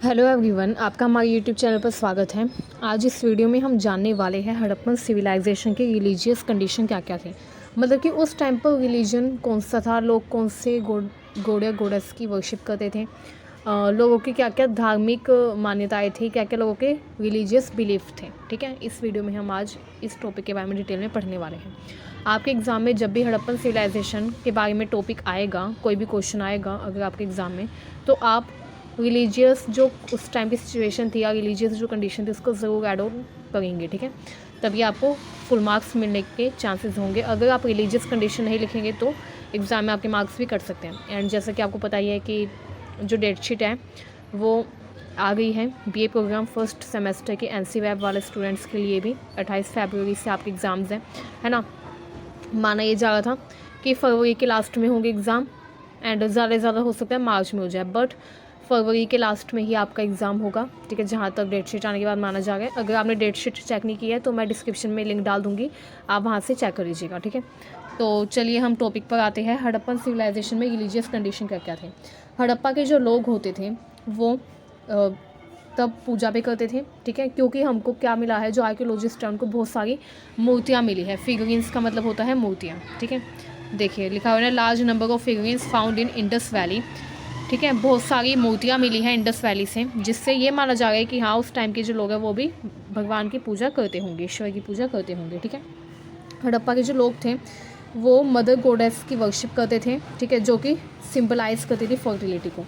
Hello everyone, आपका हमारे YouTube channel पर स्वागत है। आज इस वीडियो में हम जानने वाले हैं हड़प्पन सिविलाइजेशन के रिलीजियस कंडीशन क्या क्या थे। मतलब कि उस टाइम पर रिलीजन कौन सा था, लोग कौन से गॉड या गॉडेस की वर्शिप करते थे, लोगों की क्या क्या धार्मिक मान्यताएं थी, क्या क्या लोगों के रिलीजियस बिलीफ थे। ठीक है, इस वीडियो में हम आज इस टॉपिक के बारे में डिटेल में पढ़ने वाले हैं। आपके एग्ज़ाम में जब भी हड़प्पन सिविलाइजेशन के बारे में टॉपिक आएगा, कोई भी क्वेश्चन आएगा अगर आपके एग्ज़ाम में, तो आप रिलीजियस जो उस टाइम की सिचुएशन थी या रिलीजियस जो कंडीशन थी उसको ज़रूर ऐड ऑन करेंगे। ठीक है, तभी आपको फुल मार्क्स मिलने के चांसेस होंगे। अगर आप रिलीजियस कंडीशन नहीं लिखेंगे तो एग्ज़ाम में आपके मार्क्स भी कट सकते हैं। एंड जैसा कि आपको पता ही है कि जो डेट शीट है वो आ गई है बीए प्रोग्राम फर्स्ट सेमेस्टर के एनसी वेब वाले स्टूडेंट्स के लिए भी 28 फरवरी से आपके एग्ज़ाम्स हैं, है ना। माना ये जा रहा था कि फरवरी के लास्ट में होंगे एग्ज़ाम एंड ज़्यादा से ज़्यादा हो सकता है मार्च में हो जाए, बट फरवरी के लास्ट में ही आपका एग्ज़ाम होगा। ठीक है, जहाँ तक डेट शीट आने के बाद माना जा रहा है। अगर आपने डेट शीट चेक नहीं की है तो मैं डिस्क्रिप्शन में लिंक डाल दूँगी, आप वहाँ से चेक कर लीजिएगा। ठीक है, तो चलिए हम टॉपिक पर आते हैं। हड़प्पन सिविलाइजेशन में रिलीजियस कंडीशन क्या क्या थे। हड़प्पा के जो लोग होते थे वो तब पूजा भी करते थे। ठीक है, क्योंकि हमको क्या मिला है, जो आर्कियोलॉजिस्ट है उनको बहुत सारी मूर्तियाँ मिली है। फिगरिन्स का मतलब होता है मूर्तियाँ। ठीक है, देखिए लिखा हुआ है large number of figurines found in Indus valley. ठीक है, बहुत सारी मूर्तियाँ मिली हैं इंडस वैली से, जिससे ये माना जा रहा है कि हाँ उस टाइम के जो लोग हैं वो भी भगवान की पूजा करते होंगे, ईश्वर की पूजा करते होंगे। ठीक है, हड़प्पा के जो लोग थे वो मदर गॉडेस की वर्शिप करते थे। ठीक है, जो कि सिंबलाइज करती थी फर्टिलिटी को,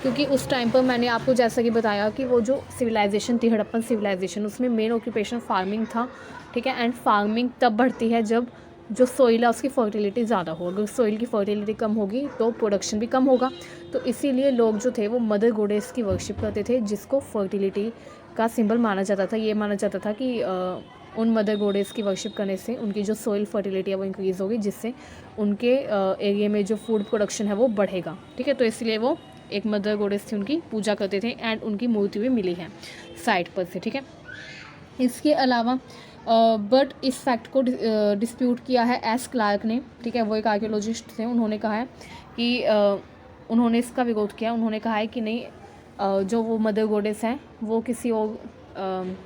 क्योंकि उस टाइम पर मैंने आपको जैसा कि बताया कि वो जो सिविलाइजेशन थी हड़प्पन सिविलाइजेशन, उसमें मेन ऑक्यूपेशन फार्मिंग था। ठीक है, एंड फार्मिंग तब बढ़ती है जब जो सोइल है उसकी फर्टिलिटी ज़्यादा हो। अगर सोइल की फर्टिलिटी कम होगी तो प्रोडक्शन भी कम होगा। तो इसीलिए लोग जो थे वो मदर गॉडेस की वर्शिप करते थे, जिसको फर्टिलिटी का सिंबल माना जाता था। ये माना जाता था कि उन मदर गॉडेस की वर्शिप करने से उनकी जो सोइल फर्टिलिटी है वो इंक्रीज़ होगी, जिससे उनके एरिया में जो फूड प्रोडक्शन है वो बढ़ेगा। ठीक है, तो इसलिए वो एक मदर गॉडेस थी, उनकी पूजा करते थे एंड उनकी मूर्ति भी मिली है साइट पर से। ठीक है, इसके अलावा बट इस फैक्ट को डिस्प्यूट किया है एस क्लार्क ने। ठीक है, वो एक आर्कियोलॉजिस्ट थे। उन्होंने कहा है कि उन्होंने इसका विरोध किया। उन्होंने कहा है कि नहीं, जो वो मदर गॉडेस हैं वो किसी और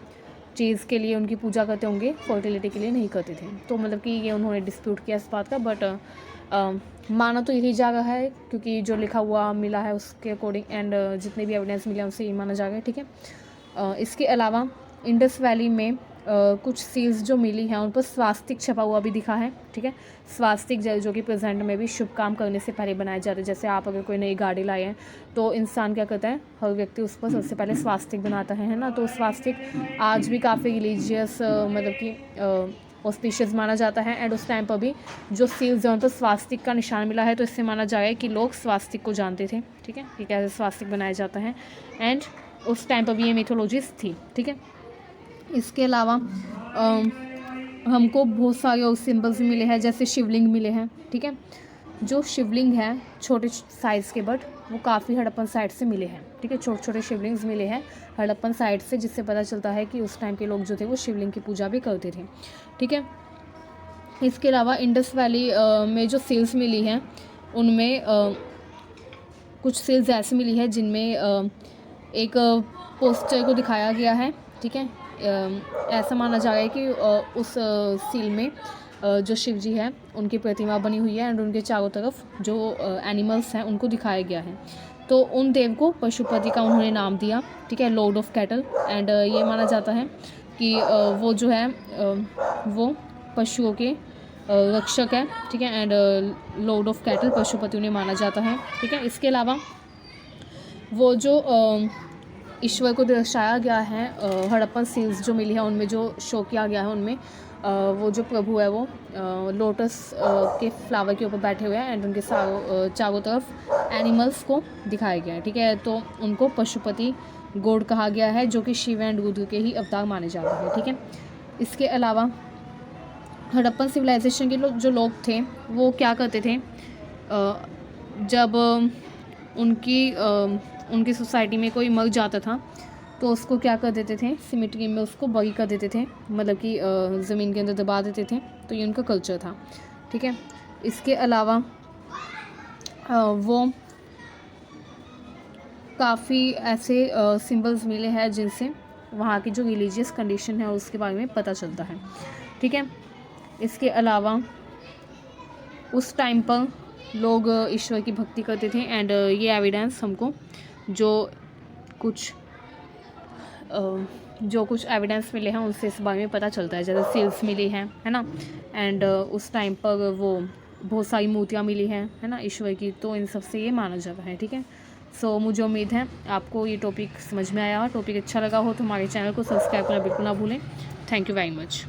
चीज़ के लिए उनकी पूजा करते होंगे, फर्टिलिटी के लिए नहीं करते थे। तो मतलब कि ये उन्होंने डिस्प्यूट किया इस बात का, बट माना तो यही जा रहा है क्योंकि जो लिखा हुआ मिला है उसके अकॉर्डिंग एंड जितने भी एविडेंस मिले हैं उससे ये माना जा रहा है। ठीक है, इसके अलावा इंडस वैली में कुछ सील्स जो मिली हैं उन पर स्वास्तिक छपा हुआ भी दिखा है। ठीक है, स्वास्तिक जो कि प्रेजेंट में भी शुभ काम करने से पहले बनाए जाते हैं। जैसे आप अगर कोई नई गाड़ी लाए हैं तो इंसान क्या करता है, हर व्यक्ति उस पर सबसे पहले स्वास्तिक बनाता है ना। तो स्वास्तिक आज भी काफ़ी रिलीजियस मतलब कि ऑस्पिशियस माना जाता है। एंड उस टाइम पर भी जो सील्स हैं उन पर स्वास्तिक का निशान मिला है, तो इससे माना जाए कि लोग स्वास्तिक को जानते थे। ठीक है, कि कैसे स्वास्तिक बनाया जाता है एंड उस टाइम पर भी ये मिथोलॉजीज थी। ठीक है, इसके अलावा हमको बहुत सारे और सिंबल्स भी मिले हैं, जैसे शिवलिंग मिले हैं। ठीक है, जो शिवलिंग है छोटे साइज़ के, बट वो काफ़ी हड़प्पन साइड से मिले हैं। ठीक है, छोटे छोटे शिवलिंग्स मिले हैं हड़प्पन साइड से, जिससे पता चलता है कि उस टाइम के लोग जो थे वो शिवलिंग की पूजा भी करते थे। ठीक है, इसके अलावा इंडस वैली में जो सील्स मिली हैं उनमें कुछ सील्स ऐसी मिली है जिनमें एक पोस्टर को दिखाया गया है। ठीक है, ऐसा माना जा रहा है कि उस सील में जो शिव जी है उनकी प्रतिमा बनी हुई है एंड उनके चारों तरफ जो एनिमल्स हैं उनको दिखाया गया है। तो उन देव को पशुपति का उन्होंने नाम दिया। ठीक है, लॉर्ड ऑफ कैटल। एंड ये माना जाता है कि वो जो है वो पशुओं के रक्षक है। ठीक है, and Lord of cattle Pashupati उन्हें माना जाता है। ठीक है, इसके अलावा वो जो ईश्वर को दर्शाया गया है हड़प्पन सील्स जो मिली है उनमें जो शो किया गया है उनमें वो जो प्रभु है वो लोटस के फ्लावर के ऊपर बैठे हुए हैं एंड उनके चारों तरफ एनिमल्स को दिखाया गया है। ठीक है, तो उनको पशुपति गॉड कहा गया है, जो कि शिव एंड रुद्र के ही अवतार माने जाते हैं। ठीक है, इसके अलावा हड़प्पन सिविलाइजेशन के जो लोग थे वो क्या करते थे, जब उनकी सोसाइटी में कोई मर जाता था तो उसको क्या कर देते थे, सिमेट्री में उसको बरी कर देते थे, मतलब कि ज़मीन के अंदर दबा देते थे। तो ये उनका कल्चर था। ठीक है, इसके अलावा वो काफ़ी ऐसे सिंबल्स मिले हैं जिनसे वहाँ की जो रिलीजियस कंडीशन है उसके बारे में पता चलता है। ठीक है, इसके अलावा उस टाइम पर लोग ईश्वर की भक्ति करते थे एंड ये एविडेंस हमको जो कुछ एविडेंस मिले हैं उनसे इस बारे में पता चलता है, जैसे सील्स मिली हैं, है ना, एंड उस टाइम पर वो बहुत सारी मूर्तियाँ मिली हैं, है ना, ईश्वर की, तो इन सब से ये माना जाता है। ठीक है, सो मुझे उम्मीद है आपको ये टॉपिक समझ में आया। टॉपिक अच्छा लगा हो तो हमारे चैनल को सब्सक्राइब करना बिल्कुल ना भूलें। Thank you very much.